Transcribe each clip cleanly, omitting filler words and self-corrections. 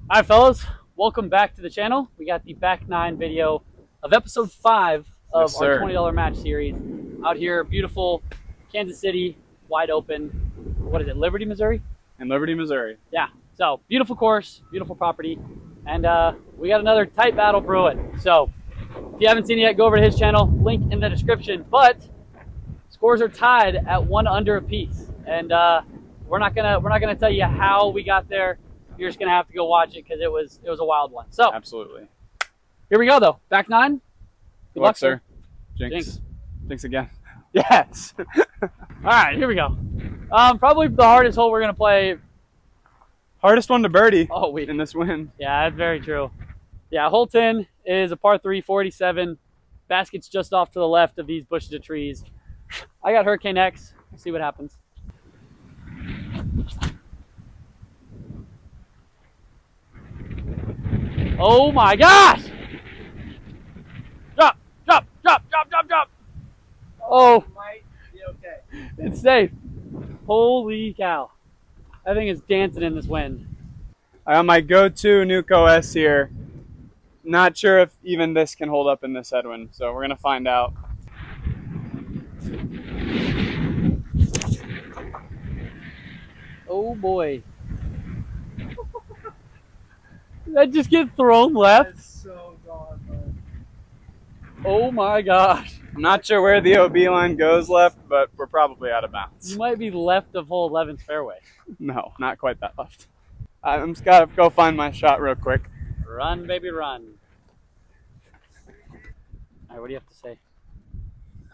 All right, fellas, welcome back to the channel. We got the back nine video of episode 5 of Yes, our sir. $20 match series. Out here, beautiful Kansas City, wide open. What is it, Liberty, Missouri? In Liberty, Missouri. Yeah, so beautiful course, beautiful property. And we got another tight battle brewing. So if you haven't seen it yet, go over to his channel, link in the description. But scores are tied at 1 under apiece. And we're not gonna tell you how we got there. You're just gonna have to go watch it because it was a wild one. So Absolutely. here we go though. Back nine. Good luck, sir. Jinx. Jinx again. Yes. All right, here we go. Probably the hardest hole we're gonna play. Hardest one to birdie Oh wait. in this win. Yeah, that's very true. Yeah, hole 10 is a par 3, 47. Basket's just off to the left of these bushes of trees. I got Hurricane X. We'll see what happens. Oh my gosh! Drop, drop, drop, drop, drop, drop. Oh, Might be okay. it's safe. Holy cow. That thing is dancing in this wind. I got my go-to Nuco S here. Not sure if even this can hold up in this headwind, so we're gonna find out. Oh boy. Did that just get thrown left? It's so gone, bro. Oh my gosh. I'm not sure where the OB line goes left, but we're probably out of bounds. You might be left of hole 11's fairway. No, not quite that left. I'm just gotta go find my shot real quick. Run, baby, run. All right, what do you have to say?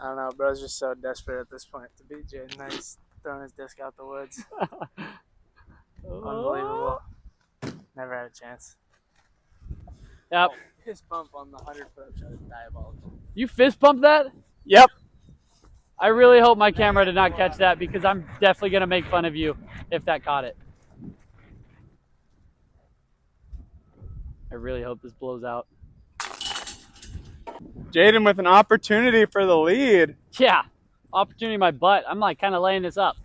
I don't know, bro's just so desperate at this point to beat Jaden that he's throwing his disc out the woods. Unbelievable. Never had a chance. Yep. Oh, his bump on the 100-foot shot is diabolical. You fist bumped that? Yep. I really hope my camera did not catch that because I'm definitely going to make fun of you if that caught it. I really hope this blows out. Jaden with an opportunity for the lead. Yeah, opportunity in my butt. I'm like kind of laying this up.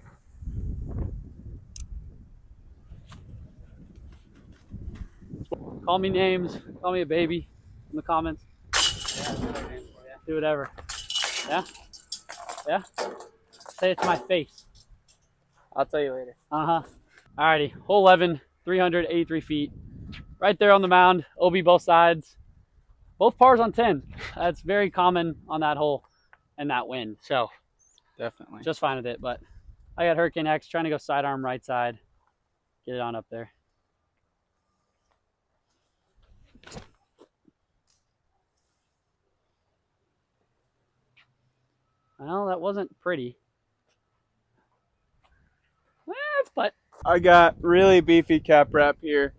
Call me names. Call me a baby in the comments. Do whatever. Yeah? Yeah? Say it to my face. I'll tell you later. Uh-huh. Alrighty, hole 11, 383 feet. Right there on the mound, OB both sides. Both pars on 10. That's very common on that hole and that wind. So Definitely. just fine with it. But I got Hurricane X trying to go sidearm right side. Get it on up there. Well, that wasn't pretty. But I got really beefy cap wrap here.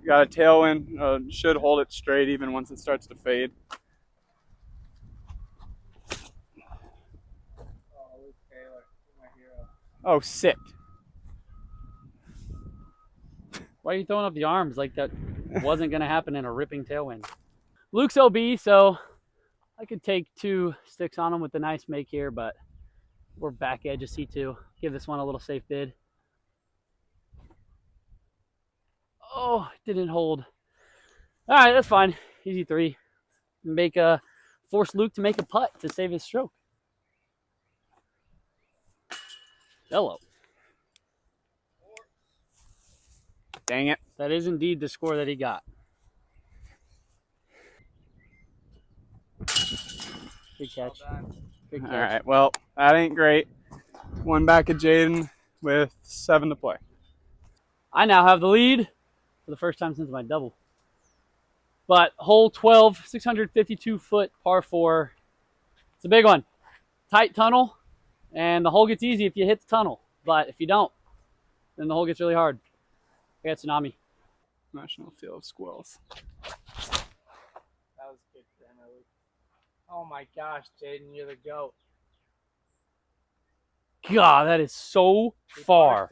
Got a tailwind, should hold it straight even once it starts to fade. Oh, Luke Taylor, my hero. Oh, sick. why are you throwing up the arms like that wasn't going to happen in a ripping tailwind? Luke's OB, so I could take 2 sticks on him with the nice make here, but we're back edge of C2. Give this one a little safe bid. Oh, didn't hold. All right, that's fine. Easy 3. Force Luke to make a putt to save his stroke. Hello. Dang it. That is indeed the score that he got. Good catch. Good catch. All right, well, that ain't great. One back at Jaden with 7 to play. I now have the lead for the first time since my double. But hole 12, 652-foot par 4. It's a big one. Tight tunnel, and the hole gets easy if you hit the tunnel. But if you don't, then the hole gets really hard. I got Tsunami. National Field of Squirrels. That was good, Luke. Oh my gosh, Jaden, you're the GOAT. God, that is so far.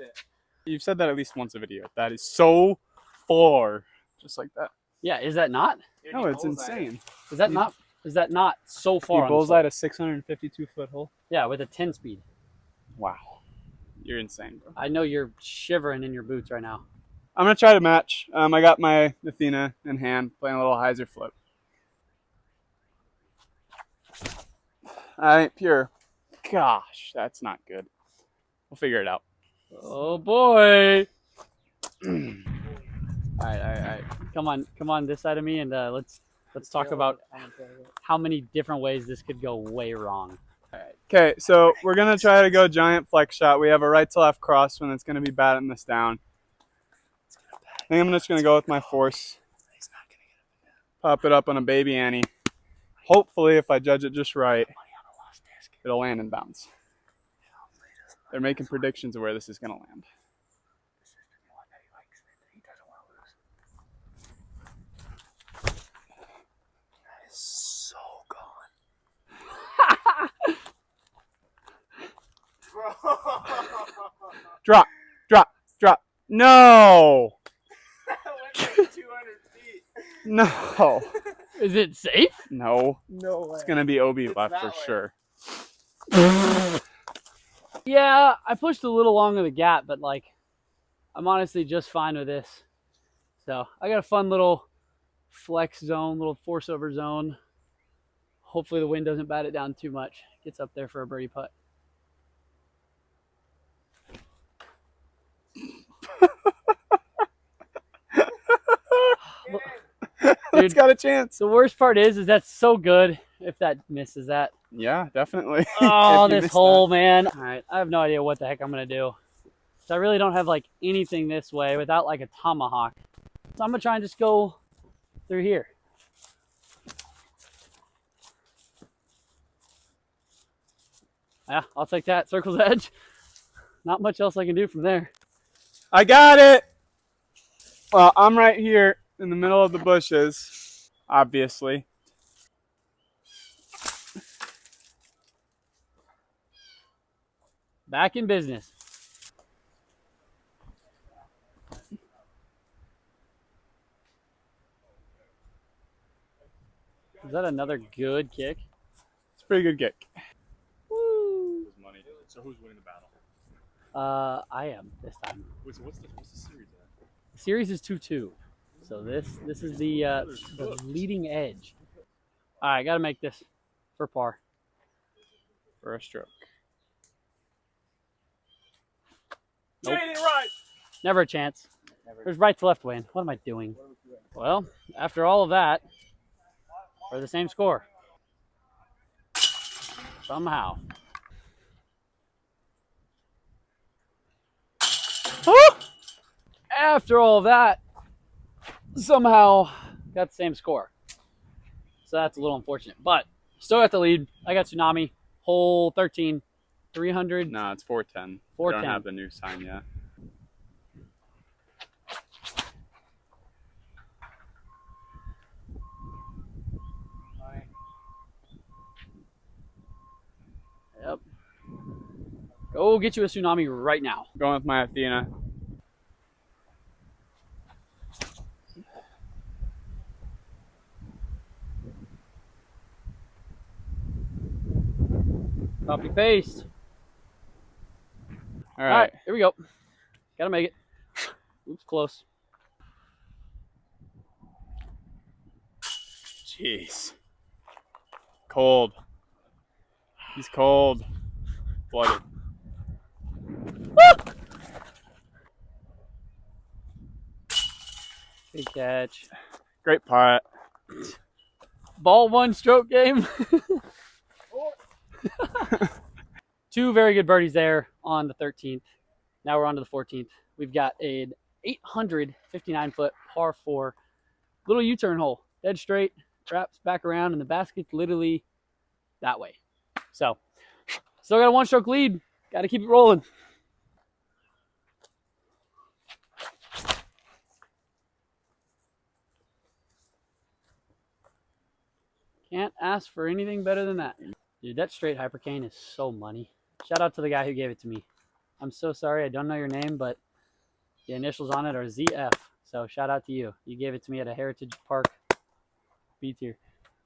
You've said that at least once a video. That is so far. Just like that. Yeah, is that not? Dude, No, he it's bullseyed insane. Is that not? Is that not so far? You bullseyed a 652-foot hole? Yeah, with a 10 speed. Wow. You're insane, bro. I know you're shivering in your boots right now. I'm gonna try to match. I got my Athena in hand, playing a little hyzer flip. I ain't pure. Gosh, that's not good. We'll figure it out. Oh boy. All right. Come on this side of me, and let's talk about how many different ways this could go way wrong. All right. Okay, so we're gonna try to go giant flex shot. We have a right to left crosswind that's gonna be batting this down. I think I'm just gonna go with my force. Pop it up on a baby Annie. Hopefully, if I judge it just right, it'll land and bounce. They're making predictions of where this is gonna land. So gone. Drop. No. That went like 200 feet. No. Is it safe? No. No way. It's gonna be OB It's left that for way. sure. Yeah, I pushed a little long of the gap, but like, I'm honestly just fine with this. So I got a fun little flex zone, little force over zone. Hopefully the wind doesn't bat it down too much. Gets up there for a birdie putt. It's got a chance. The worst part is that's so good if that misses that. Yeah, definitely. Oh, If you this missed hole, that. man. All right, I have no idea what the heck I'm going to do. So I really don't have like anything this way without like a tomahawk. So I'm going to try and just go through here. Yeah, I'll take that. Circle's edge. Not much else I can do from there. I got it. Well, I'm right here in the middle of the bushes, obviously. Back in business. Is that another good kick? It's a pretty good kick. Woo! So who's winning the battle? I am this time. What's the series at? The series is 2-2. So this is the leading edge. All right, got to make this for par. For a stroke. Nope. Jane, right. Never a chance. There's right to left win. What am I doing? Well, after all of that, we're the same score. Somehow. After all of that, somehow got the same score. So that's a little unfortunate. But still got the lead. I got Tsunami. Hole 13. 300. No, it's 410. 410. Don't have the new sign yet. Yep. Go get you a Tsunami right now. Going with my Athena. Copy paste. All All right. right, here we go. Gotta make it. Oops, close. Jeez. Cold. He's cold. Blooded. Good catch. Great putt. Ball one stroke game. Two very good birdies there on the 13th. Now we're on to the 14th. We've got an 859-foot par 4 little U-turn hole. Dead straight, wraps back around, and the basket's literally that way. So, still got a one-stroke lead. Got to keep it rolling. Can't ask for anything better than that. Dude, that straight hypercane is so money. Shout out to the guy who gave it to me. I'm so sorry, I don't know your name, but the initials on it are ZF. So shout out to you. You gave it to me at a Heritage Park B tier.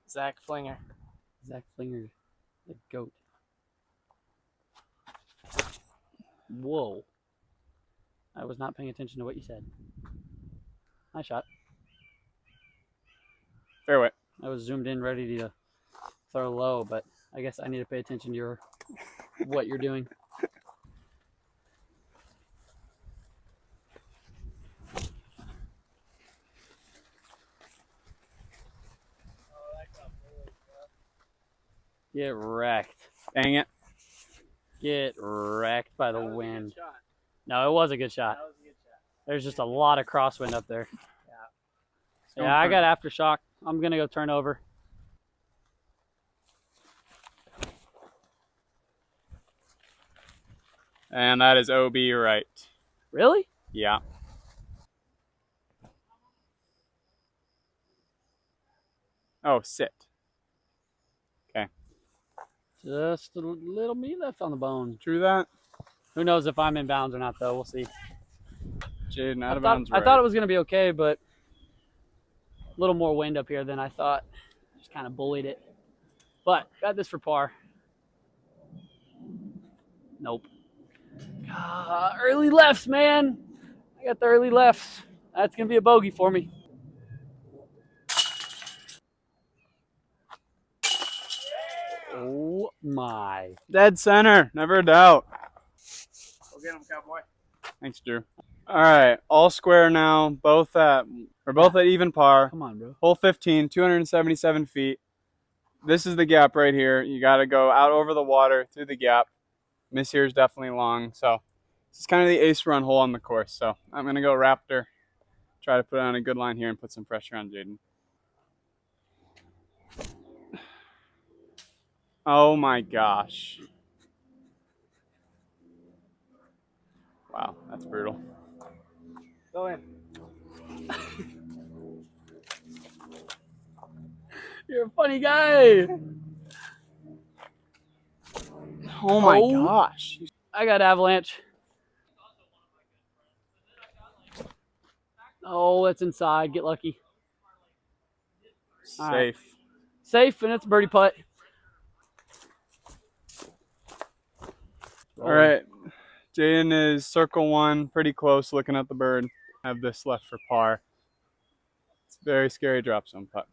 Zach Flinger. Zach Flinger, the goat. Whoa. I was not paying attention to what you said. Nice shot. Fairway. I was zoomed in, ready to throw low, but I guess I need to pay attention to what you're doing. Get wrecked. Dang it. Get wrecked by the wind. No, it was a good shot. There's just a lot of crosswind up there. Yeah, I got aftershock. I'm going to go turn over. And that is OB right. Really? Yeah. Oh, sit. Okay. Just a little meat left on the bone. True that. Who knows if I'm in bounds or not, though. We'll see. Jaden out of bounds I right. thought it was going to be okay, but a little more wind up here than I thought. Just kind of bullied it. But got this for par. Nope. Early lefts, man. I got the early lefts. That's going to be a bogey for me. Oh, my. Dead center. Never a doubt. Go get him, cowboy. Thanks, Drew. All right. All square now. We're both at even par. Come on, bro. Hole 15, 277 feet. This is the gap right here. You got to go out over the water through the gap. Miss here is definitely long. So this is kind of the ace run hole on the course. So I'm going to go Raptor. Try to put on a good line here and put some pressure on Jaden. Oh my gosh. Wow, that's brutal. Go in. You're a funny guy. Oh my gosh. I got avalanche. Oh, it's inside. Get lucky. Safe. All right. Safe, and it's a birdie putt. All right. Jaden is circle one, pretty close, looking at the bird. Have this left for par. It's a very scary drop zone putt.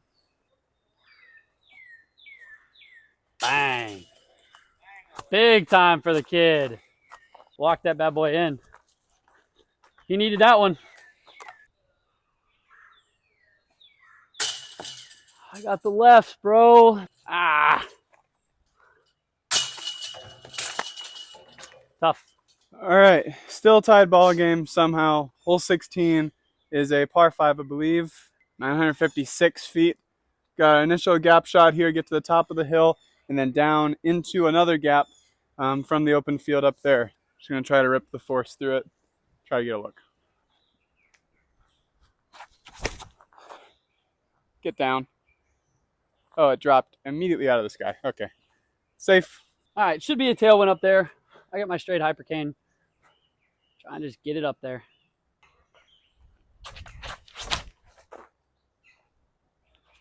Bang. Big time for the kid. Walk that bad boy in. He needed that one. I got the lefts, bro. Ah. Tough. All right. Still tied ball game somehow. Hole 16 is a par 5, I believe. 956 feet. Got an initial gap shot here, get to the top of the hill, and then down into another gap from the open field up there. Just going to try to rip the force through it. Try to get a look. Get down. Oh, it dropped immediately out of the sky. Okay. Safe. All right, should be a tailwind up there. I got my straight hypercane. Trying to just get it up there.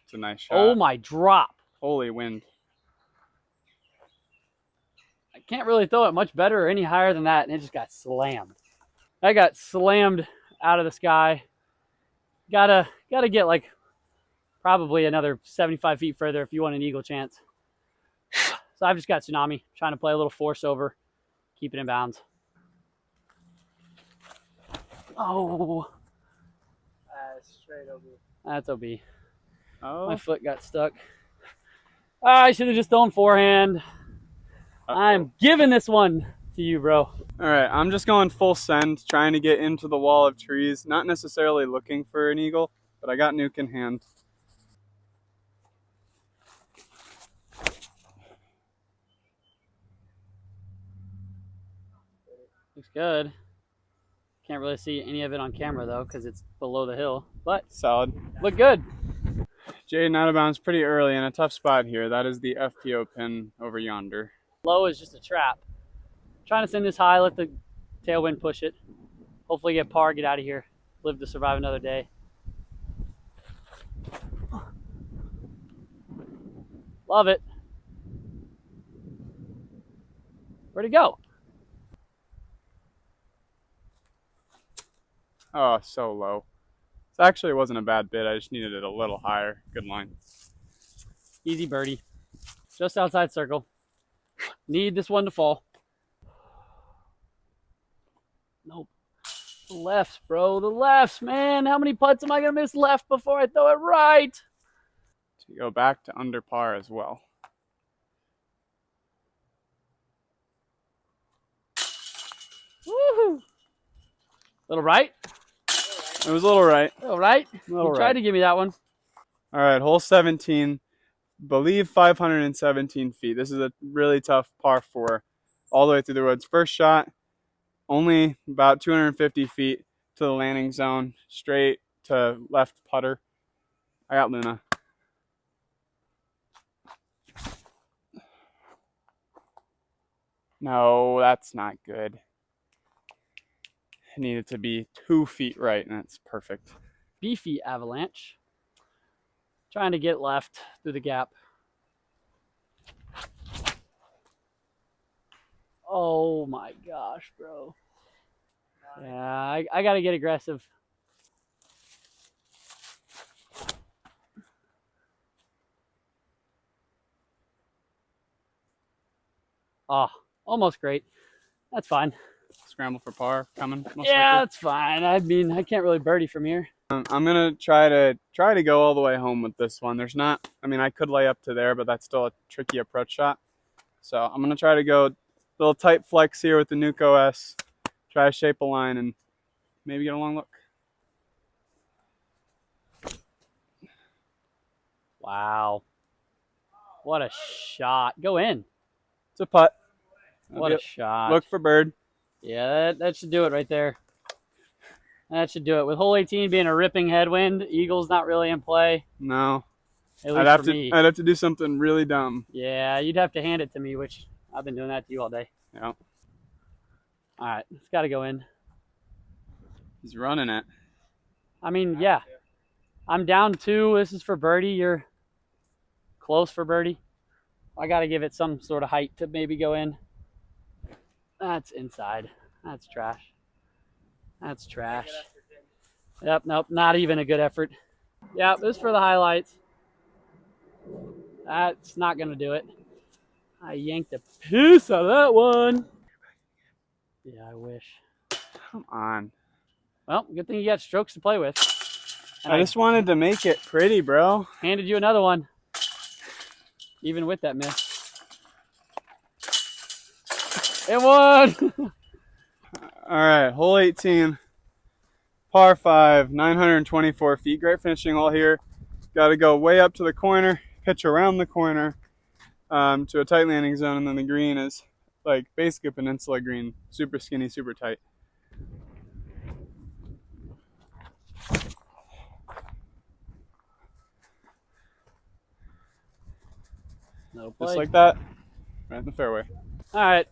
It's a nice shot. Oh, my drop. Holy wind. I can't really throw it much better or any higher than that, and it just got slammed. I got slammed out of the sky. Gotta get like probably another 75 feet further if you want an eagle chance. So I've just got tsunami, trying to play a little force over, keep it in bounds. Oh, Straight over. that's OB. Oh. My foot got stuck. I should have just thrown forehand. I'm giving this one to you, bro. All right, I'm just going full send, trying to get into the wall of trees. Not necessarily looking for an eagle, but I got nuke in hand. Looks good. Can't really see any of it on camera though, because it's below the hill. But Solid. look good. Jaden out of bounds pretty early in a tough spot here. That is the FPO pin over yonder. Low is just a trap. Trying to send this high, let the tailwind push it. Hopefully get par, get out of here. Live to survive another day. Love it. Where'd it go? Oh, so low. This actually wasn't a bad bit. I just needed it a little higher. Good line. Easy birdie. Just outside circle. Need this one to fall. Nope. The lefts, bro. The lefts, man. How many putts am I going to miss left before I throw it right? To go back to under par as well. Woohoo! Little right? It was a little right. Little right? Little You tried right. to give me that one. All right, hole 17. Believe 517 feet. This is a really tough par 4 all the way through the woods. First shot, only about 250 feet to the landing zone, straight to left putter. I got Luna. No, that's not good. It needed to be 2 feet right, and that's perfect. Beefy avalanche. Trying to get left through the gap. Oh my gosh, bro. Yeah, I got to get aggressive. Oh, almost great. That's fine. Scramble for par coming. Most Yeah, likely. that's fine. I mean, I can't really birdie from here. I'm gonna try to go all the way home with this one. There's not. I mean, I could lay up to there, but that's still a tricky approach shot. So I'm gonna try to go a little tight flex here with the Nuke OS. Try to shape a line and maybe get a long look. Wow. What a shot. Go in. It's a putt. What a shot. Look for bird. Yeah, that should do it right there. That should do it. With hole 18 being a ripping headwind, Eagle's not really in play. No. At least I'd have for to. me. I'd have to do something really dumb. Yeah, you'd have to hand it to me, which I've been doing that to you all day. Yeah. All right, it's got to go in. He's running it. I mean, yeah. I'm down 2. This is for birdie. You're close for birdie. I got to give it some sort of height to maybe go in. That's inside. That's trash. That's trash. Yep, nope, not even a good effort. Yep, this is for the highlights. That's not going to do it. I yanked the piss out of that one. Yeah, I wish. Come on. Well, good thing you got strokes to play with. And I just wanted to make it pretty, bro. handed you another one. Even with that miss. It won! All right, hole 18, par 5, 924 feet. Great finishing hole here. Got to go way up to the corner, pitch around the corner to a tight landing zone, and then the green is like basically a peninsula green, super skinny, super tight. No play. Just like that, right in the fairway. All right.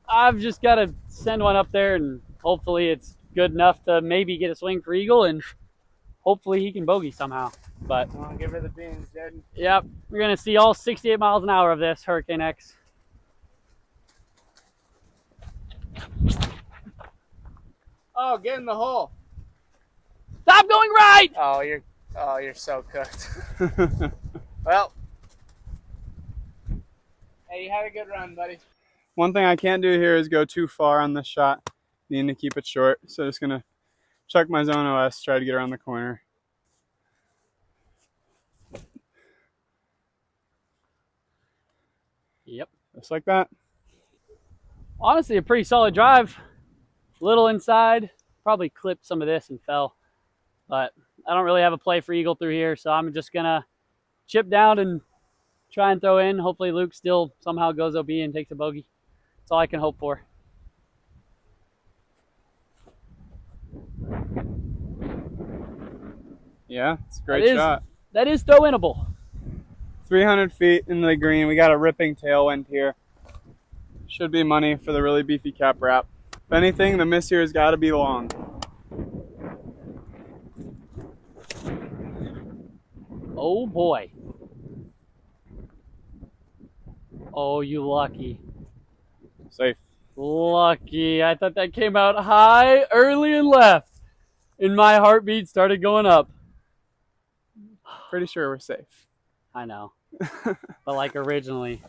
I've just got to send one up there, and hopefully it's good enough to maybe get a swing for Eagle, and hopefully he can bogey somehow. But Come on, give her the beans, dude. yep, we're going to see all 68 miles an hour of this Hurricane X. Oh, get in the hole. Stop going right! Oh, you're so cooked. Well, hey, you had a good run, buddy. One thing I can't do here is go too far on this shot. Needing to keep it short. So just gonna check my zone OS, try to get around the corner. Yep. Just like that. Honestly, a pretty solid drive. Little inside. Probably clipped some of this and fell. But I don't really have a play for Eagle through here, so I'm just going to chip down and try and throw in. Hopefully Luke still somehow goes OB and takes a bogey. That's all I can hope for. Yeah, it's a great shot. That is throw-inable. 300 feet in the green. We got a ripping tailwind here. Should be money for the really beefy cap wrap. If anything, the miss here has got to be long. Oh boy. Oh, you lucky. Safe. Lucky. I thought that came out high, early, and left. And my heartbeat started going up. Pretty sure we're safe. I know. But like originally,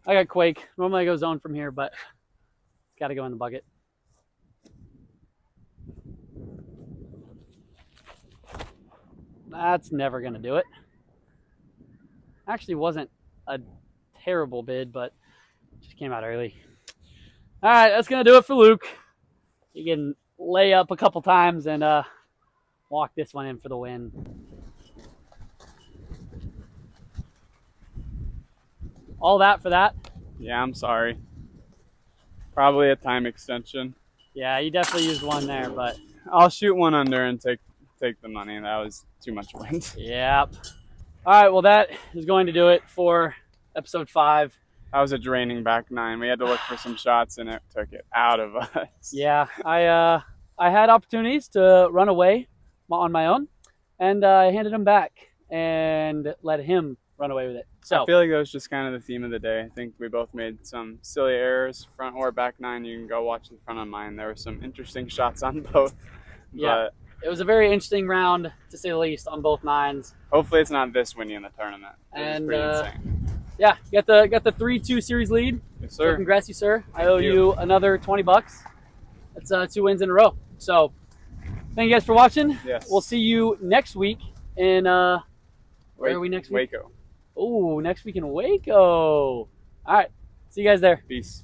I got quake. Normally I go zone from here, but got to go in the bucket. That's never going to do it. Actually wasn't a terrible bid, but just came out early. All right, that's going to do it for Luke. He can lay up a couple times and walk this one in for the win. All that for that. Yeah, I'm sorry. Probably a time extension. Yeah, you definitely used one there, but I'll shoot one under and take the money. That was too much wind. yep. All right, well, that is going to do it for episode 5. That was a draining back 9. We had to look for some shots, and it took it out of us. Yeah, I had opportunities to run away on my own, and I handed him back and let him run away with it. So I feel like that was just kind of the theme of the day. I think we both made some silly errors, front or back 9. You can go watch the front of mine. There were some interesting shots on both. Yeah. But it was a very interesting round, to say the least, on both 9s. hopefully it's not this windy in the tournament. It was And pretty insane. yeah, got the 3-2 series lead. Yes, So sir. congrats you, sir. I owe you another $20. That's 2 wins in a row. So thank you guys for watching. Yes. We'll see you next week in where are we next week? Waco. Oh, next week in Waco. All right. See you guys there. Peace.